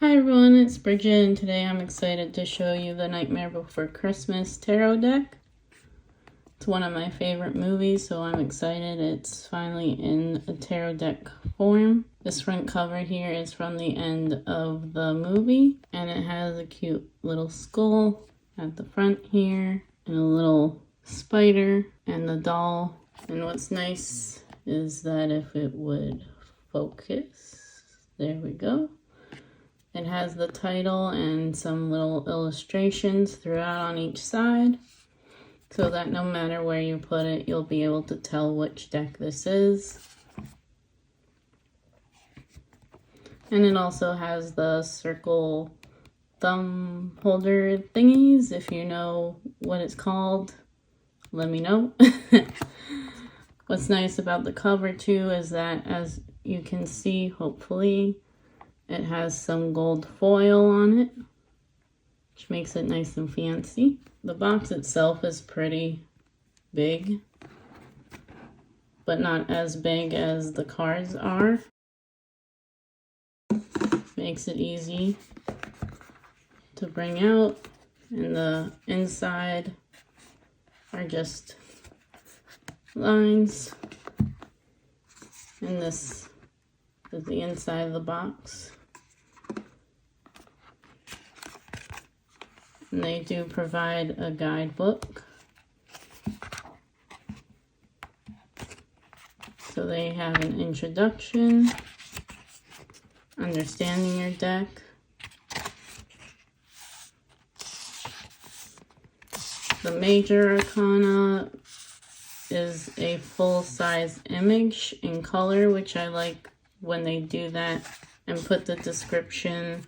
Hi everyone, it's Bridget, and today I'm excited to show you the Nightmare Before Christmas tarot deck. It's one of my favorite movies, so I'm excited it's finally in a tarot deck form. This front cover here is from the end of the movie, and it has a cute little skull at the front here, and a little spider, and the doll. And what's nice is that if it would focus, there we go. It has the title and some little illustrations throughout on each side, so that no matter where you put it, you'll be able to tell which deck this is. And it also has the circle thumb holder thingies. If you know what it's called, let me know. What's nice about the cover too is that, as you can see, hopefully, it has some gold foil on it, which makes it nice and fancy. The box itself is pretty big, but not as big as the cards are. Makes it easy to bring out, and the inside are just lines, and this is the inside of the box. And they do provide a guidebook. So they have an introduction, understanding your deck, the major arcana is a full-size image in color, which I like when they do that and put the description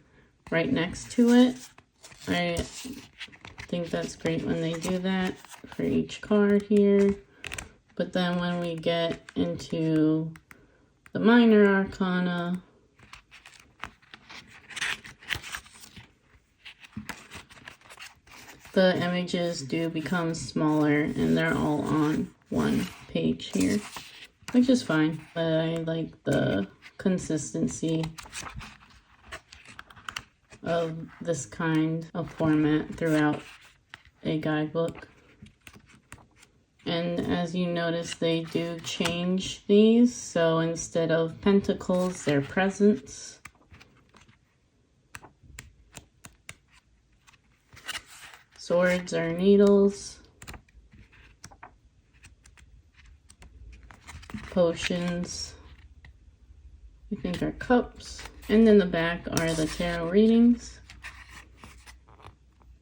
right next to it. I think that's great when they do that for each card here. But then when we get into the minor arcana, the images do become smaller and they're all on one page here, which is fine. But I like the consistency of this kind of format throughout a guidebook. And as you notice, they do change these, so instead of pentacles, they're presents. Swords are needles. Potions, I think, are cups. And in the back are the tarot readings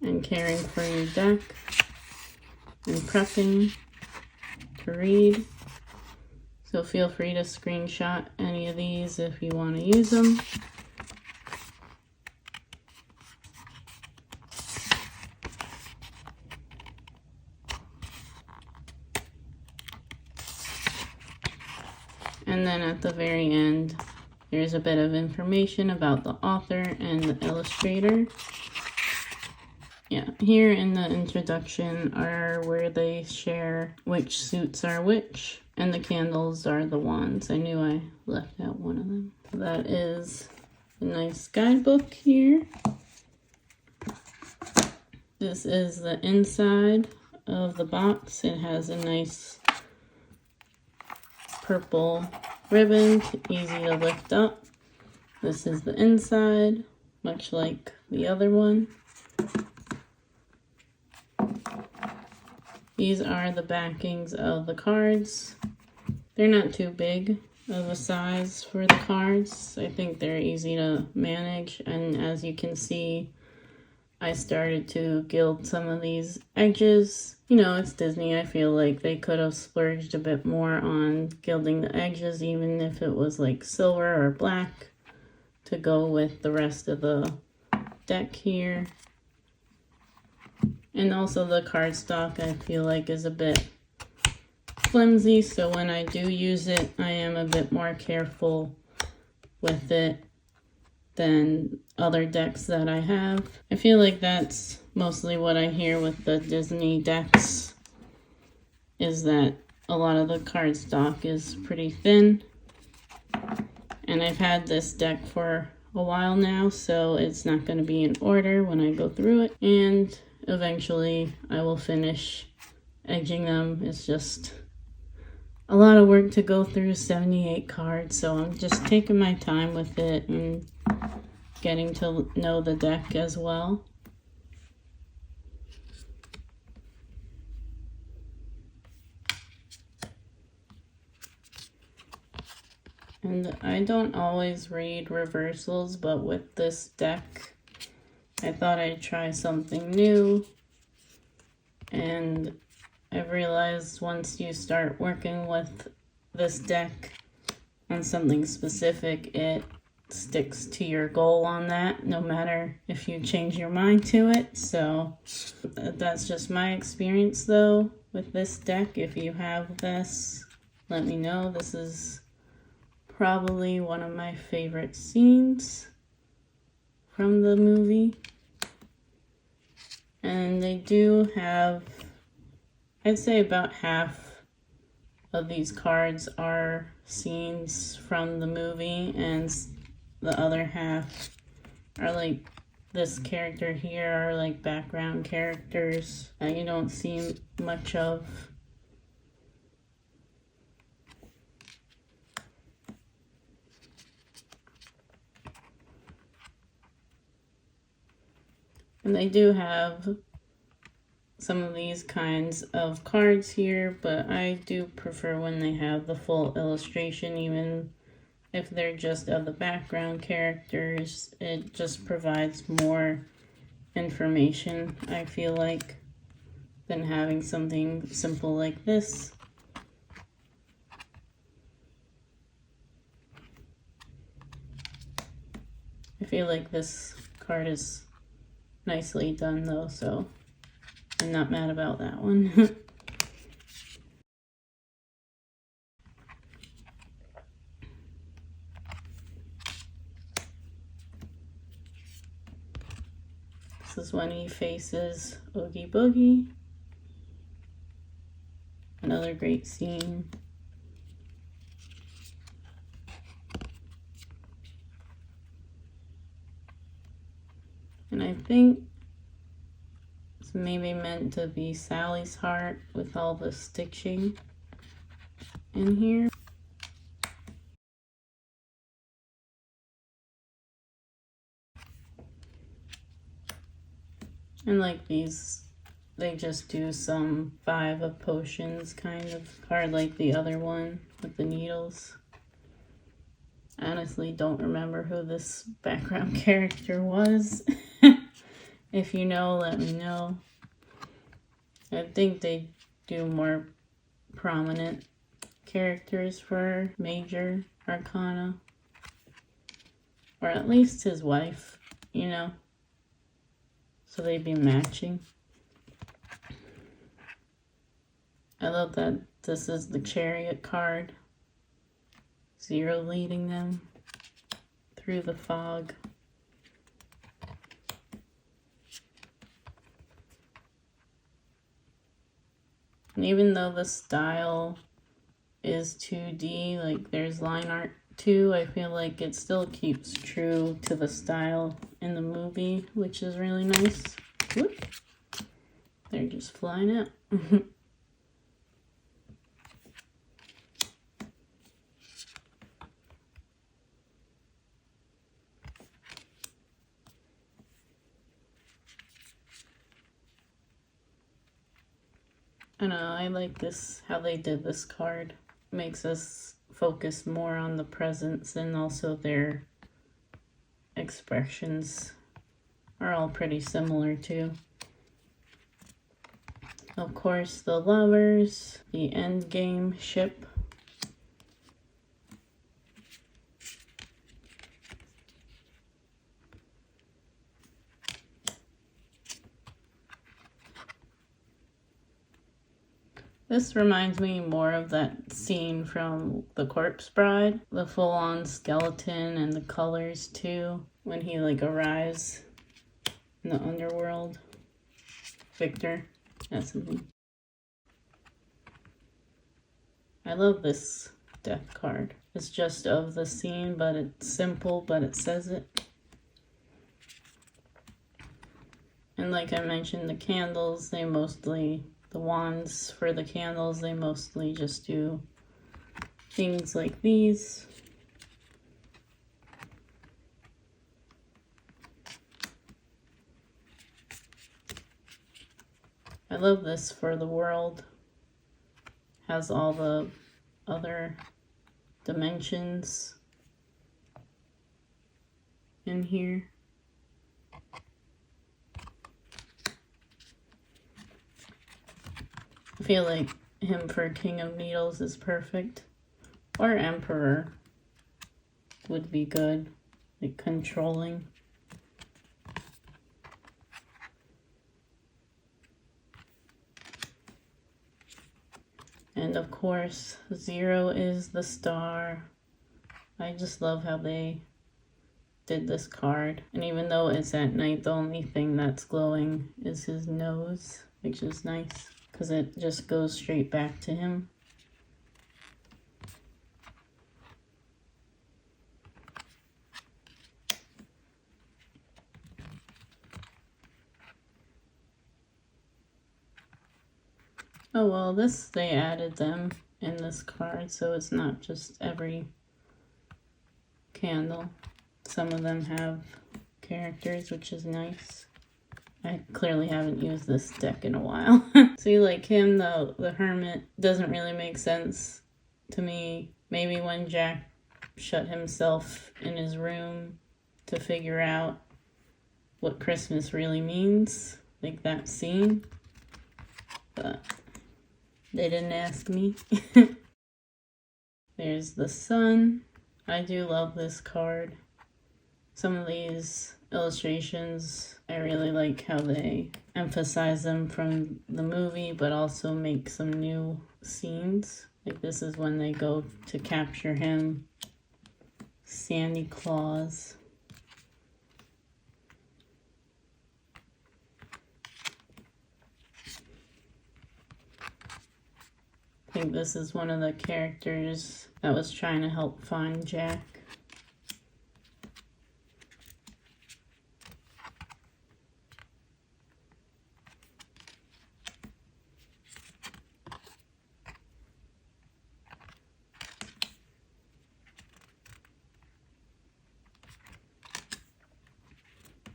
and caring for your deck and prepping to read. So feel free to screenshot any of these if you want to use them. And then at the very end, there's a bit of information about the author and the illustrator. Yeah, here in the introduction are where they share which suits are which, and the candles are the wands. I knew I left out one of them. That is a nice guidebook here. This is the inside of the box. It has a nice purple ribbon, easy to lift up. This is the inside, much like the other one. These are the backings of the cards. They're not too big of a size for the cards. I think they're easy to manage, and as you can see, I started to gild some of these edges. You know, it's Disney. I feel like they could have splurged a bit more on gilding the edges, even if it was like silver or black to go with the rest of the deck here. And also the cardstock, I feel like, is a bit flimsy, so when I do use it, I am a bit more careful with it than other decks that I have. I feel like that's mostly what I hear with the Disney decks, is that a lot of the cardstock is pretty thin. And I've had this deck for a while now, so it's not going to be in order when I go through it. And eventually I will finish edging them. It's just a lot of work to go through 78 cards, so I'm just taking my time with it and getting to know the deck as well. And I don't always read reversals, but with this deck, I thought I'd try something new. And I've realized once you start working with this deck on something specific, it sticks to your goal on that, no matter if you change your mind to it. So that's just my experience though with this deck. If you have this, let me know. This is probably one of my favorite scenes from the movie. And they do have, I'd say about half of these cards are scenes from the movie, and the other half are like this character here are like background characters that you don't see much of. And they do have some of these kinds of cards here, but I do prefer when they have the full illustration, even if they're just of the background characters. It just provides more information, I feel like, than having something simple like this. I feel like this card is nicely done though, so I'm not mad about that one. This is when he faces Oogie Boogie. Another great scene. And I think it's maybe meant to be Sally's heart with all the stitching in here. And like these, they just do some 5 of potions kind of card like the other one with the needles. I honestly don't remember who this background character was. If you know, let me know. I think they do more prominent characters for major arcana. Or at least his wife, you know. So they'd be matching. I love that this is the Chariot card. 0 leading them through the fog. And even though the style is 2D, like there's line art too, I feel like it still keeps true to the style in the movie, which is really nice. Whoop. They're just flying out. I know, I like this, how they did this card. Makes us focus more on the presents, and also their expressions are all pretty similar too. Of course, the lovers, the end game ship. This reminds me more of that scene from The Corpse Bride. The full-on skeleton and the colors too. When he like arrives in the underworld. Victor. That's his name. I love this death card. is just of the scene, but it's simple, but it says it. And like I mentioned, the candles, the wands for the candles, they mostly just do things like these. I love this for the world. Has all the other dimensions in here. I feel like him for King of Needles is perfect. Or Emperor would be good. Like controlling. And of course, 0 is the star. I just love how they did this card. And even though it's at night, the only thing that's glowing is his nose, which is nice because it just goes straight back to him. Oh well, they added them in this card, so it's not just every candle. Some of them have characters, which is nice. I clearly haven't used this deck in a while. See, like him, the Hermit, doesn't really make sense to me. Maybe when Jack shut himself in his room to figure out what Christmas really means, like that scene. But they didn't ask me. There's the sun. I do love this card. Some of these illustrations, I really like how they emphasize them from the movie, but also make some new scenes. Like this is when they go to capture him. Sandy Claus. I think this is one of the characters that was trying to help find Jack.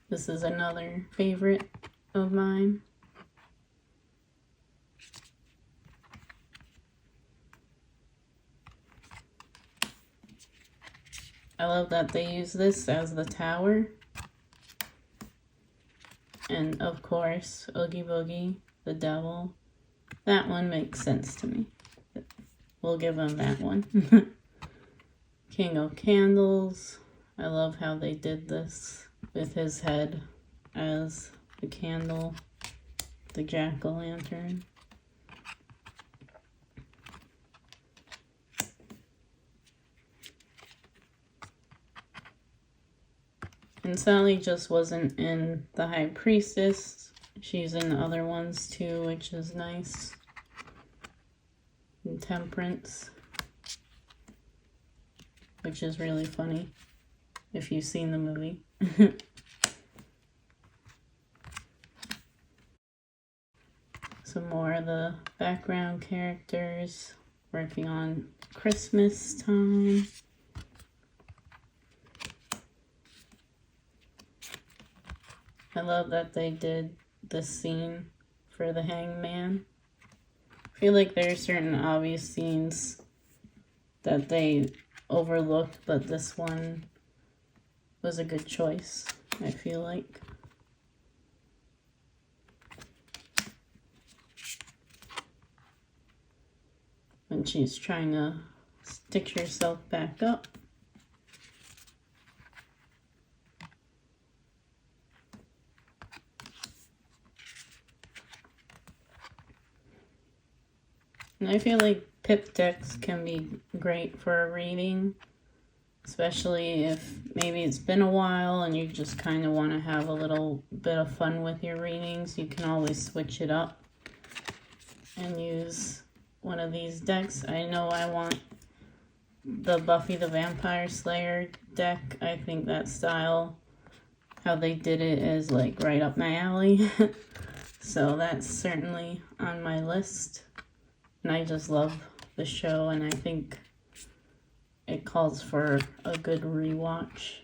This is another favorite of mine. I love that they use this as the tower. And of course, Oogie Boogie, the devil. That one makes sense to me. We'll give him that one. King of Candles. I love how they did this with his head as the candle, the jack-o'-lantern. And Sally just wasn't in the High Priestess. She's in the other ones too, which is nice. And Temperance, which is really funny if you've seen the movie. Some more of the background characters working on Christmas time. I love that they did this scene for the hangman. I feel like there are certain obvious scenes that they overlooked, but this one was a good choice, I feel like. When she's trying to stitch herself back up. And I feel like pip decks can be great for a reading, especially if maybe it's been a while and you just kind of want to have a little bit of fun with your readings. You can always switch it up and use one of these decks. I know I want the Buffy the Vampire Slayer deck. I think that style, how they did it, is like right up my alley. So that's certainly on my list. And I just love the show, and I think it calls for a good rewatch.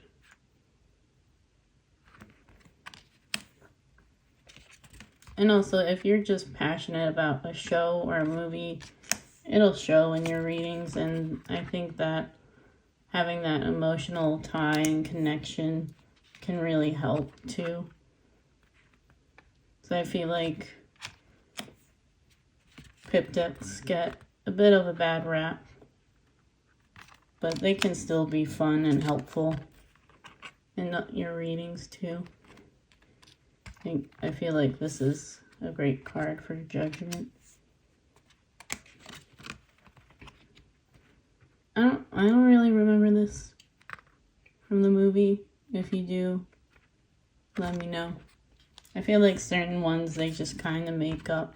And also, if you're just passionate about a show or a movie, it'll show in your readings, and I think that having that emotional tie and connection can really help too. So I feel like pip decks get a bit of a bad rap, but they can still be fun and helpful in your readings too. I feel like this is a great card for Judgment. I don't really remember this from the movie. If you do, let me know. I feel like certain ones they just kind of make up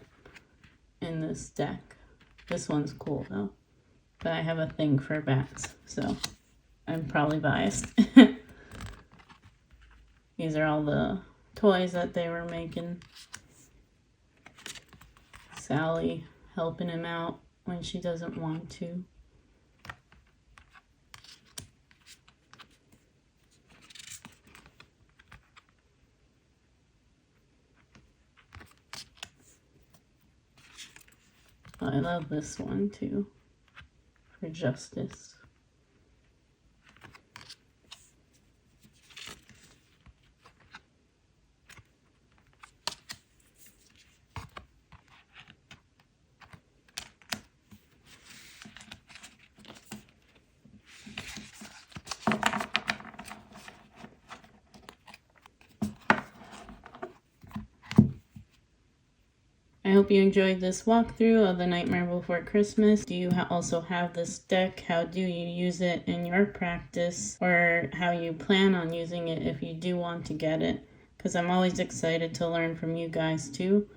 in this deck. This one's cool though. But I have a thing for bats, so I'm probably biased. These are all the toys that they were making. Sally helping him out when she doesn't want to. I love this one too, for Justice. I hope you enjoyed this walkthrough of The Nightmare Before Christmas. Do you also have this deck? How do you use it in your practice? Or how you plan on using it if you do want to get it? Because I'm always excited to learn from you guys too.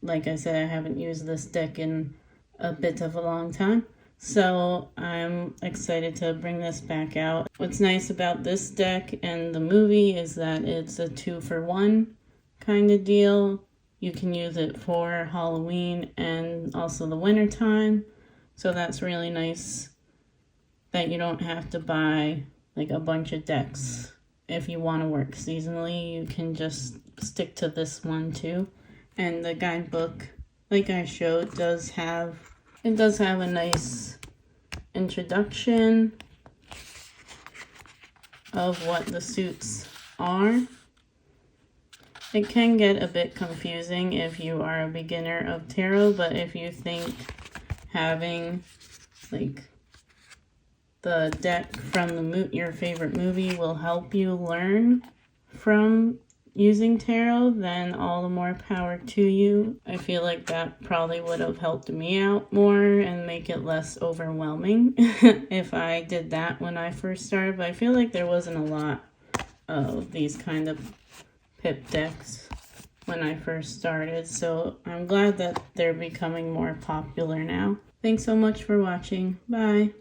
Like I said, I haven't used this deck in a bit of a long time. So I'm excited to bring this back out. What's nice about this deck and the movie is that it's a 2-for-1 kind of deal. You can use it for Halloween and also the winter time. So that's really nice that you don't have to buy like a bunch of decks. If you want to work seasonally, you can just stick to this one too. And the guidebook, like I showed, does have a nice introduction of what the suits are. It can get a bit confusing if you are a beginner of tarot, but if you think having like the deck from your favorite movie will help you learn from using tarot, then all the more power to you. I feel like that probably would have helped me out more and make it less overwhelming if I did that when I first started, but I feel like there wasn't a lot of these kind of pip decks when I first started, so I'm glad that they're becoming more popular now. Thanks so much for watching. Bye.